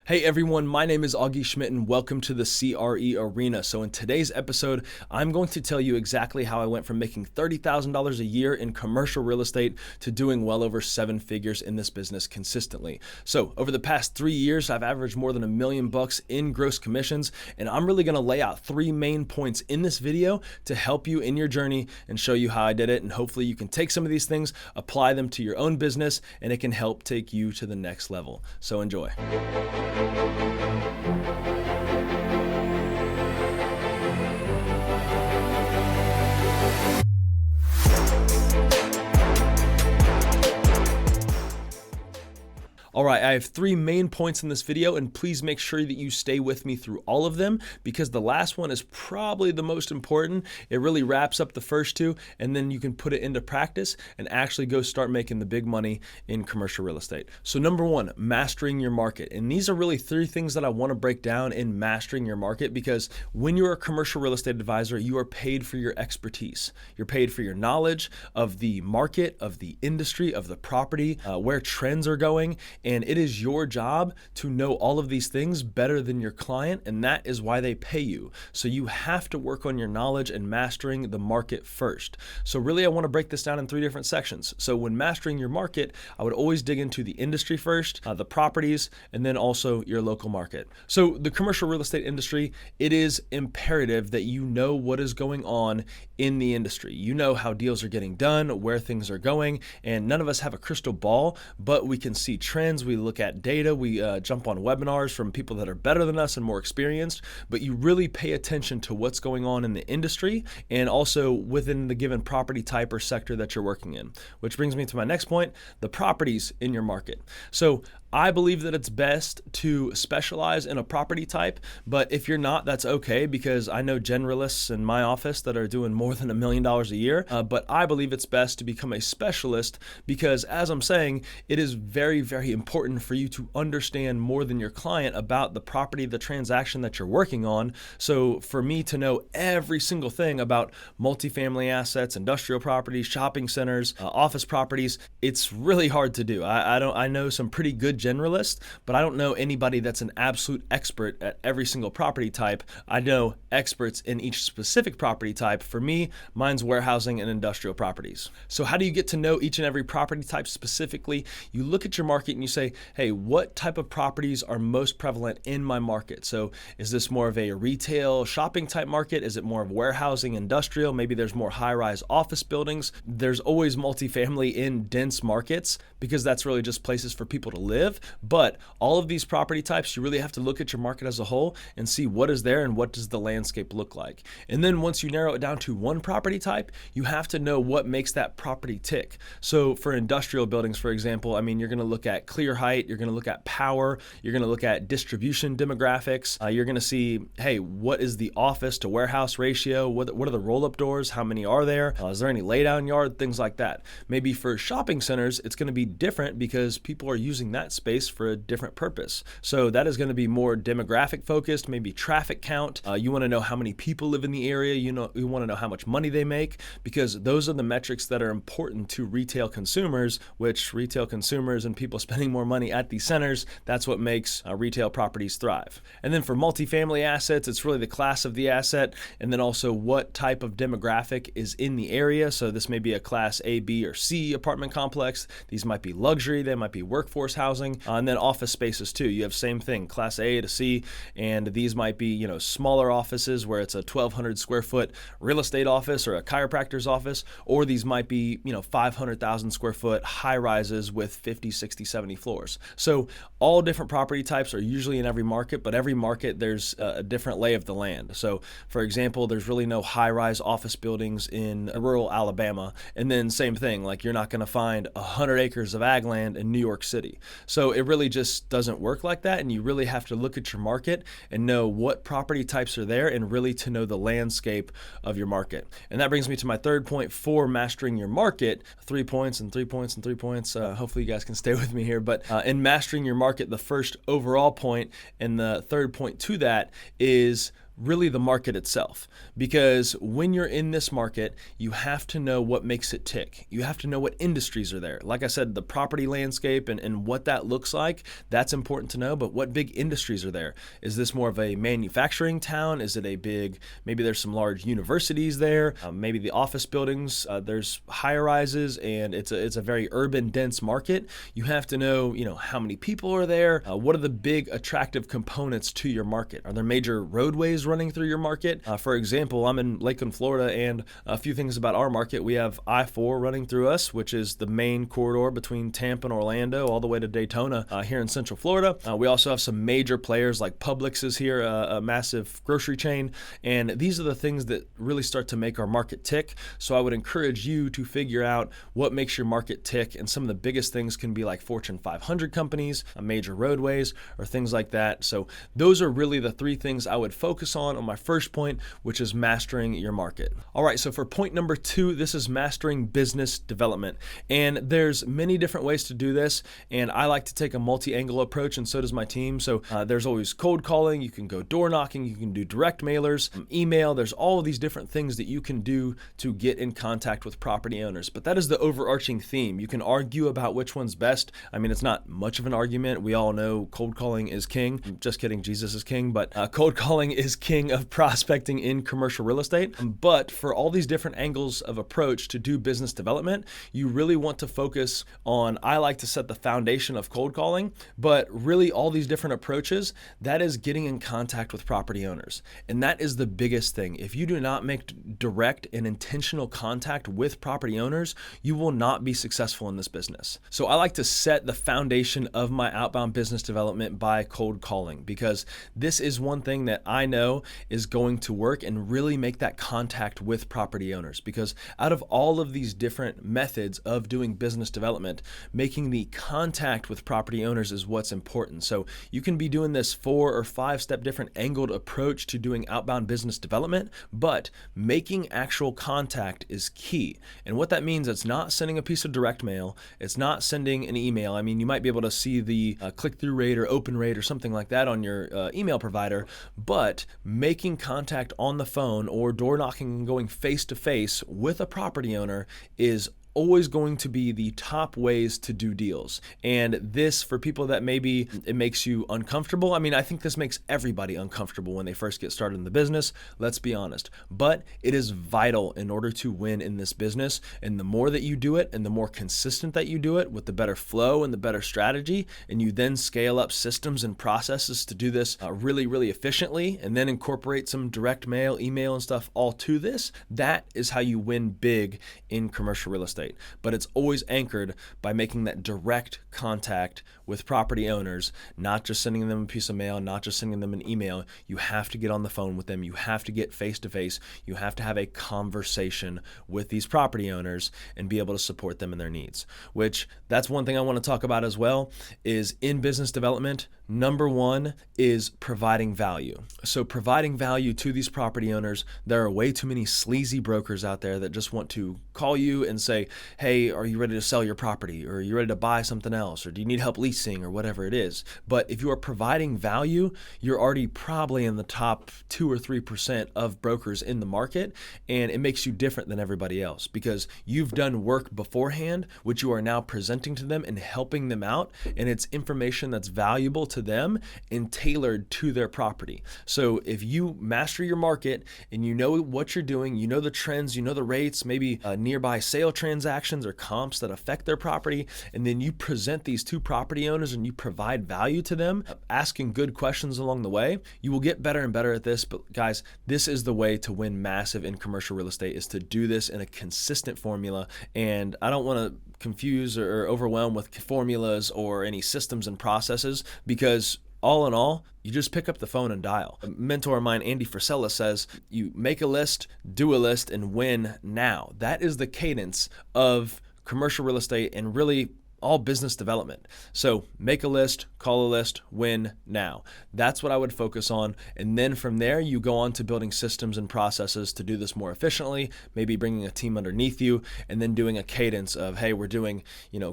Hey everyone, my name is Augie Schmidt and welcome to the CRE Arena. So in today's episode, I'm going to tell you exactly how I went from making $30,000 a year in commercial real estate to doing well over 7 figures in this business consistently. So over the past 3 years, I've averaged more than $1 million in gross commissions, and I'm really gonna lay out 3 main points in this video to help you in your journey and show you how I did it. And hopefully you can take some of these things, apply them to your own business, and it can help take you to the next level. So enjoy. All right, I have 3 main points in this video, and please make sure that you stay with me through all of them because the last one is probably the most important. It really wraps up the first 2, and then you can put it into practice and actually go start making the big money in commercial real estate. So number 1, mastering your market. And these are really 3 things that I want to break down in mastering your market, because when you're a commercial real estate advisor, you are paid for your expertise. You're paid for your knowledge of the market, of the industry, of the property, where trends are going. And it is your job to know all of these things better than your client, and that is why they pay you. So you have to work on your knowledge and mastering the market first. So really, I want to break this down in 3 different sections. So when mastering your market, I would always dig into the industry first, the properties, and then also your local market. So the commercial real estate industry, it is imperative that you know what is going on in the industry. You know how deals are getting done, where things are going, and none of us have a crystal ball, but we can see trends. We look at data, we jump on webinars from people that are better than us and more experienced, but you really pay attention to what's going on in the industry and also within the given property type or sector that you're working in. Which brings me to my next point, the properties in your market. So I believe that it's best to specialize in a property type, but if you're not, that's okay, because I know generalists in my office that are doing more than $1 million a year, but I believe it's best to become a specialist because, as I'm saying, it is very, very important for you to understand more than your client about the property, the transaction that you're working on. So for me to know every single thing about multifamily assets, industrial properties, shopping centers, office properties, it's really hard to do. I know some pretty good generalist, but I don't know anybody that's an absolute expert at every single property type. I know experts in each specific property type. For me, mine's warehousing and industrial properties. So how do you get to know each and every property type specifically? You look at your market and you say, hey, what type of properties are most prevalent in my market? So is this more of a retail shopping type market? Is it more of warehousing, industrial? Maybe there's more high-rise office buildings. There's always multifamily in dense markets because that's really just places for people to live. But all of these property types, you really have to look at your market as a whole and see what is there and what does the landscape look like. And then once you narrow it down to one property type, you have to know what makes that property tick. So for industrial buildings, for example, I mean, you're going to look at clear height, you're going to look at power, you're going to look at distribution demographics, you're going to see, hey, what is the office to warehouse ratio? What are the roll-up doors? How many are there? Is there any laydown yard? Things like that. Maybe for shopping centers, it's going to be different because people are using that space for a different purpose. So that is going to be more demographic focused, maybe traffic count. You want to know how many people live in the area. You want to know how much money they make, because those are the metrics that are important to retail consumers, which retail consumers and people spending more money at these centers, that's what makes retail properties thrive. And then for multifamily assets, it's really the class of the asset and then also what type of demographic is in the area. So this may be a class A, B, or C apartment complex. These might be luxury, they might be workforce housing. And then office spaces too. You have same thing, class A to C, and these might be, smaller offices where it's a 1,200 square foot real estate office or a chiropractor's office, or these might be, 500,000 square foot high rises with 50, 60, 70 floors. So all different property types are usually in every market, but every market there's a different lay of the land. So for example, there's really no high rise office buildings in rural Alabama. And then same thing, like you're not going to find 100 acres of ag land in New York City. So it really just doesn't work like that, and you really have to look at your market and know what property types are there and really to know the landscape of your market. And that brings me to my third point for mastering your market. 3 points and 3 points and 3 points. Hopefully you guys can stay with me here, but in mastering your market, the first overall point and the third point to that is really the market itself. Because when you're in this market, you have to know what makes it tick. You have to know what industries are there. Like I said, the property landscape and what that looks like, that's important to know. But what big industries are there? Is this more of a manufacturing town? Is it a big, maybe there's some large universities there, maybe the office buildings, there's high rises, and it's a very urban dense market. You have to know, how many people are there? What are the big attractive components to your market? Are there major roadways running through your market? For example, I'm in Lakeland, Florida, and a few things about our market. We have I-4 running through us, which is the main corridor between Tampa and Orlando, all the way to Daytona here in Central Florida. We also have some major players like Publix is here, a massive grocery chain, and these are the things that really start to make our market tick. So I would encourage you to figure out what makes your market tick, and some of the biggest things can be like Fortune 500 companies, major roadways, or things like that. So those are really the three things I would focus on my first point, which is mastering your market. All right, so for point number 2, this is mastering business development. And there's many different ways to do this, and I like to take a multi-angle approach, and so does my team. So there's always cold calling, you can go door knocking, you can do direct mailers, email, there's all of these different things that you can do to get in contact with property owners. But that is the overarching theme. You can argue about which one's best. I mean, it's not much of an argument. We all know cold calling is king. Just kidding, Jesus is king, but cold calling is king of prospecting in commercial real estate. But for all these different angles of approach to do business development, you really want to focus on, I like to set the foundation of cold calling, but really all these different approaches, that is getting in contact with property owners. And that is the biggest thing. If you do not make direct and intentional contact with property owners, you will not be successful in this business. So I like to set the foundation of my outbound business development by cold calling, because this is one thing that I know is going to work and really make that contact with property owners. Because out of all of these different methods of doing business development, making the contact with property owners is what's important. So you can be doing this 4 or 5 step different angled approach to doing outbound business development, but making actual contact is key. And what that means, it's not sending a piece of direct mail, it's not sending an email. I mean, you might be able to see the click-through rate or open rate or something like that on your email provider, but making contact on the phone or door knocking and going face-to-face with a property owner is always going to be the top ways to do deals. And this, for people that maybe it makes you uncomfortable, I mean, I think this makes everybody uncomfortable when they first get started in the business, let's be honest. But it is vital in order to win in this business. And the more that you do it and the more consistent that you do it, with the better flow and the better strategy, and you then scale up systems and processes to do this really, really efficiently, and then incorporate some direct mail, email, and stuff all to this, that is how you win big in commercial real estate. But it's always anchored by making that direct contact with property owners, not just sending them a piece of mail, not just sending them an email. You have to get on the phone with them. You have to get face to face. You have to have a conversation with these property owners and be able to support them in their needs, which that's one thing I want to talk about as well, is in business development, number 1 is providing value. So providing value to these property owners. There are way too many sleazy brokers out there that just want to call you and say, hey, are you ready to sell your property? Or are you ready to buy something else? Or do you need help leasing, or whatever it is? But if you are providing value, you're already probably in the top 2 or 3% of brokers in the market. And it makes you different than everybody else because you've done work beforehand, which you are now presenting to them and helping them out. And it's information that's valuable to them and tailored to their property. So if you master your market and you know what you're doing, you know the trends, you know the rates, maybe nearby sale transactions or comps that affect their property, and then you present these to property owners and you provide value to them, asking good questions along the way, you will get better and better at this. But guys, this is the way to win massive in commercial real estate, is to do this in a consistent formula. And I don't want to confuse or overwhelm with formulas or any systems and processes, because all in all, you just pick up the phone and dial. A mentor of mine, Andy Frisella, says you make a list, do a list, and win now. That is the cadence of commercial real estate and really all business development. So make a list, call a list, win now. That's what I would focus on. And then from there, you go on to building systems and processes to do this more efficiently, maybe bringing a team underneath you, and then doing a cadence of, hey, we're doing,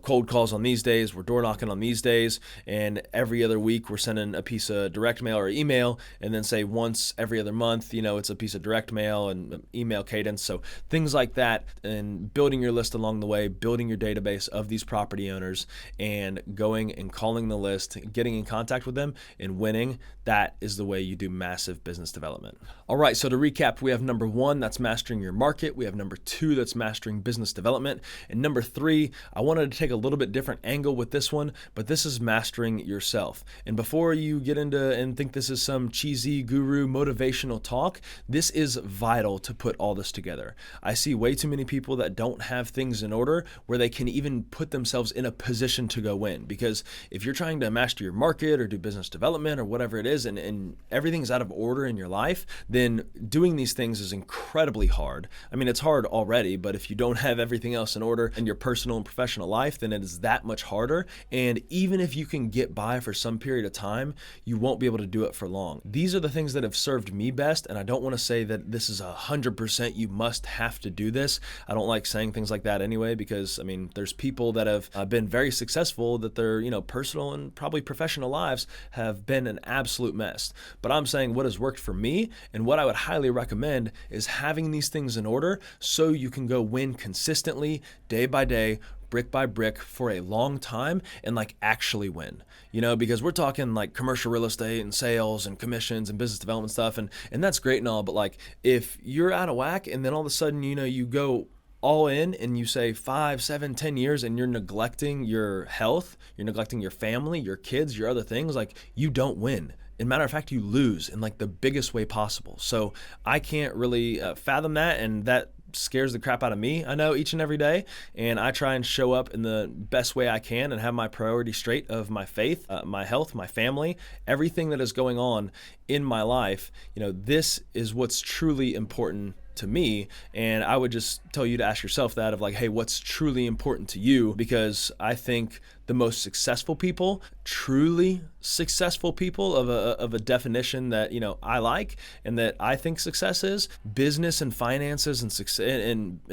cold calls on these days, we're door knocking on these days, and every other week we're sending a piece of direct mail or email, and then say once every other month, it's a piece of direct mail and email cadence. So things like that, and building your list along the way, building your database of these property owners, and going and calling the list, getting in contact with them and winning. That is the way you do massive business development. All right, so to recap, we have number 1, that's mastering your market. We have number 2, that's mastering business development. And number 3, I wanted to take a little bit different angle with this one, but this is mastering yourself. And before you get into and think this is some cheesy guru motivational talk, this is vital to put all this together. I see way too many people that don't have things in order where they can even put themselves in a position to go win. Because if you're trying to master your market or do business development or whatever it is, and everything's out of order in your life, then doing these things is incredibly hard. I mean, it's hard already, but if you don't have everything else in order in your personal and professional life, then it is that much harder. And even if you can get by for some period of time, you won't be able to do it for long. These are the things that have served me best, and I don't want to say that this is 100% you must have to do this. I don't like saying things like that anyway, because there's people that have been very successful that their personal and probably professional lives have been an absolute mess. But I'm saying what has worked for me and what I would highly recommend is having these things in order so you can go win consistently, day by day, brick by brick for a long time, and actually win, because we're talking commercial real estate and sales and commissions and business development stuff. And that's great and all, but if you're out of whack and then all of a sudden, you go all in and you say 5, 7, 10 years and you're neglecting your health, you're neglecting your family, your kids, your other things, you don't win. As a matter of fact, you lose in the biggest way possible. So I can't really fathom that, and that scares the crap out of me, I know, each and every day. And I try and show up in the best way I can and have my priorities straight of my faith, my health, my family, everything that is going on in my life. This is what's truly important to me. And I would just tell you to ask yourself that of hey, what's truly important to you? Because I think the most successful people, truly successful people of a definition that, I like and that I think success is, business and finances and success and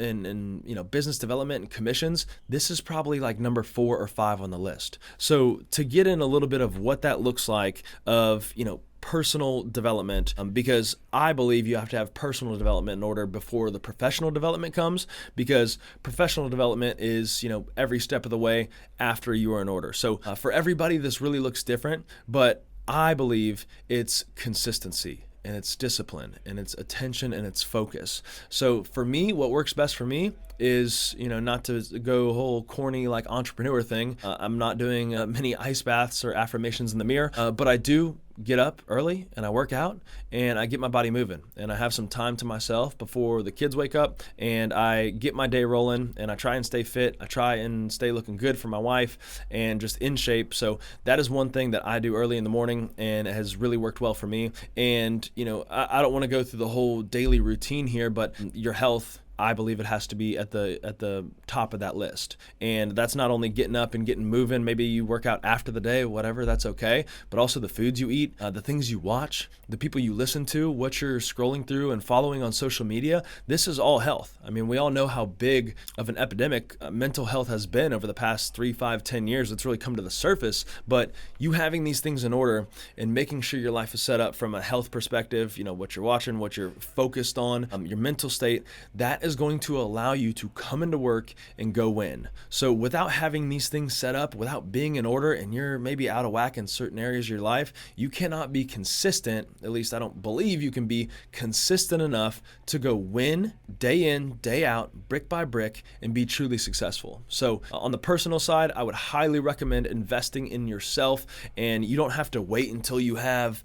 business development and commissions. This is probably number 4 or 5 on the list. So to get in a little bit of what that looks like of, personal development, because I believe you have to have personal development in order before the professional development comes, because professional development is, every step of the way after you are in order. So for everybody, this really looks different, but I believe it's consistency and it's discipline and it's attention and it's focus. So for me, what works best for me is, not to go whole corny entrepreneur thing. I'm not doing many ice baths or affirmations in the mirror, but I do get up early and I work out and I get my body moving and I have some time to myself before the kids wake up, and I get my day rolling and I try and stay fit. I try and stay looking good for my wife and just in shape. So that is one thing that I do early in the morning, and it has really worked well for me. And, I don't want to go through the whole daily routine here, but your health, I believe it has to be at the top of that list. And that's not only getting up and getting moving, maybe you work out after the day, whatever, that's okay, but also the foods you eat, the things you watch, the people you listen to, what you're scrolling through and following on social media. This is all health. We all know how big of an epidemic mental health has been over the past 3, 5, 10 years. It's really come to the surface, but you having these things in order and making sure your life is set up from a health perspective, what you're watching, what you're focused on, your mental state, that is going to allow you to come into work and go win. So without having these things set up, without being in order, and you're maybe out of whack in certain areas of your life, you cannot be consistent. At least I don't believe you can be consistent enough to go win day in, day out, brick by brick, and be truly successful. So on the personal side, I would highly recommend investing in yourself, and you don't have to wait until you have,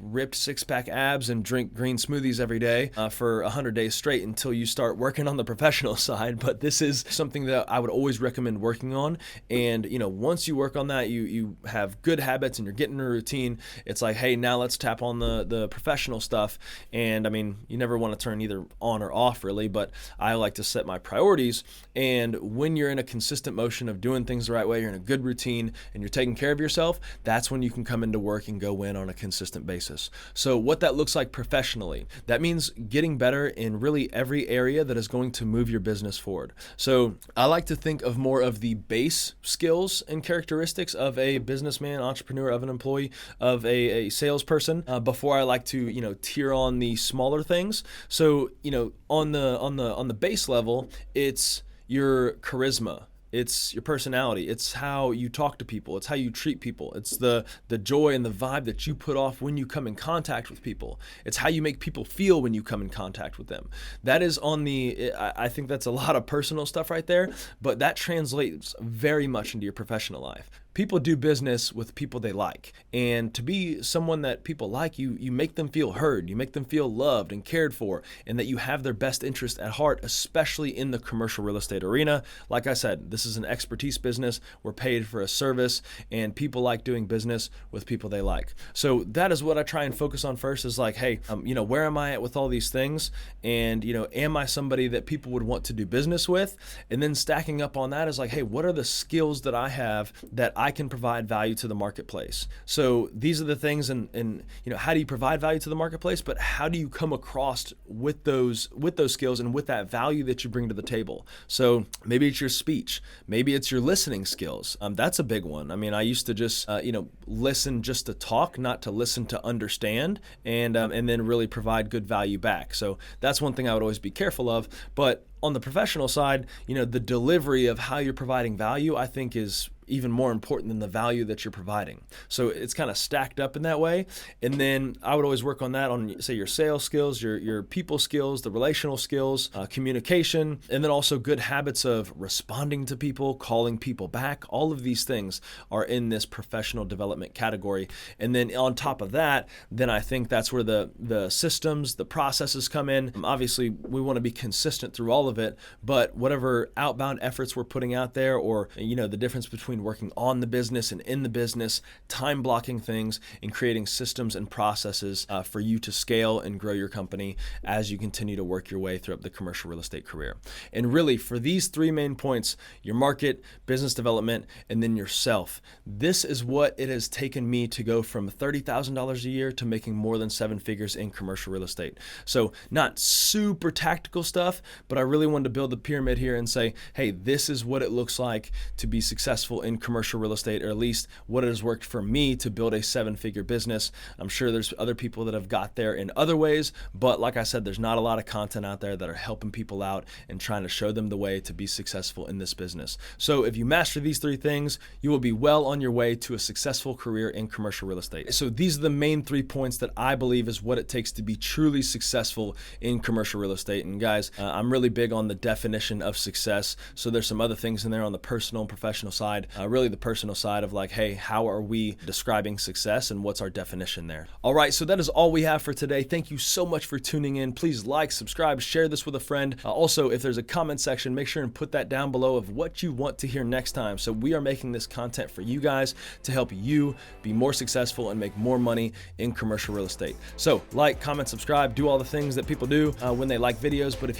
ripped 6-pack abs and drink green smoothies every day for 100 days straight until you start start working on the professional side, but this is something that I would always recommend working on. And, you know, once you work on that, you have good habits and you're getting a routine. It's like, hey, now let's tap on the professional stuff. And I mean, you never want to turn either on or off really, but I like to set my priorities. And when you're in a consistent motion of doing things the right way, you're in a good routine and you're taking care of yourself, that's when you can come into work and go win on a consistent basis. So what that looks like professionally, that means getting better in really every area that is going to move your business forward. So I like to think of more of the base skills and characteristics of a businessman, entrepreneur, of an employee, of a salesperson, before I like to, you know, tier on the smaller things. So, you know, on the base level, it's your charisma. It's your personality. It's how you talk to people. It's how you treat people. It's the joy and the vibe that you put off when you come in contact with people. It's how you make people feel when you come in contact with them. That is on the, I think that's a lot of personal stuff right there, but that translates very much into your professional life. People do business with people they like. And to be someone that people like, you make them feel heard, you make them feel loved and cared for, and that you have their best interest at heart, especially in the commercial real estate arena. Like I said, this is an expertise business. We're paid for a service, and people like doing business with people they like. So that is what I try and focus on first, is like, hey, you know, where am I at with all these things? And, you know, am I somebody that people would want to do business with? And then stacking up on that is like, hey, what are the skills that I have that I can provide value to the marketplace? So these are the things, and you know, how do you provide value to the marketplace, but how do you come across with those skills and with that value that you bring to the table? So maybe it's your speech, maybe it's your listening skills. That's a big one. I mean, I used to just you know, listen just to talk, not to listen to understand, and then really provide good value back. So that's one thing I would always be careful of. But on the professional side, you know, the delivery of how you're providing value, I think, is even more important than the value that you're providing. So it's kind of stacked up in that way. And then I would always work on that on, say, your sales skills, your people skills, the relational skills, communication, and then also good habits of responding to people, calling people back. All of these things are in this professional development category. And then on top of that, then I think that's where the systems, the processes come in. Obviously, we want to be consistent through all of it, but whatever outbound efforts we're putting out there, or, you know, the difference between working on the business and in the business, time blocking things, and creating systems and processes for you to scale and grow your company as you continue to work your way throughout the commercial real estate career. And really, for these three main points, your market, business development, and then yourself, this is what it has taken me to go from $30,000 a year to making more than 7 figures in commercial real estate. So not super tactical stuff, but I really wanted to build the pyramid here and say, hey, this is what it looks like to be successful in commercial real estate, or at least what it has worked for me to build a 7-figure business. I'm sure there's other people that have got there in other ways, but like I said, there's not a lot of content out there that are helping people out and trying to show them the way to be successful in this business. So if you master these 3 things, you will be well on your way to a successful career in commercial real estate. So these are the main 3 points that I believe is what it takes to be truly successful in commercial real estate. And guys, I'm really big on the definition of success. So there's some other things in there on the personal and professional side. Really the personal side of like, hey, how are we describing success and what's our definition there? All right, so that is all we have for today. Thank you so much for tuning in. Please like, subscribe, share this with a friend. Also, if there's a comment section, make sure and put that down below of what you want to hear next time. So we are making this content for you guys to help you be more successful and make more money in commercial real estate. So like, comment, subscribe, do all the things that people do when they like videos. But if you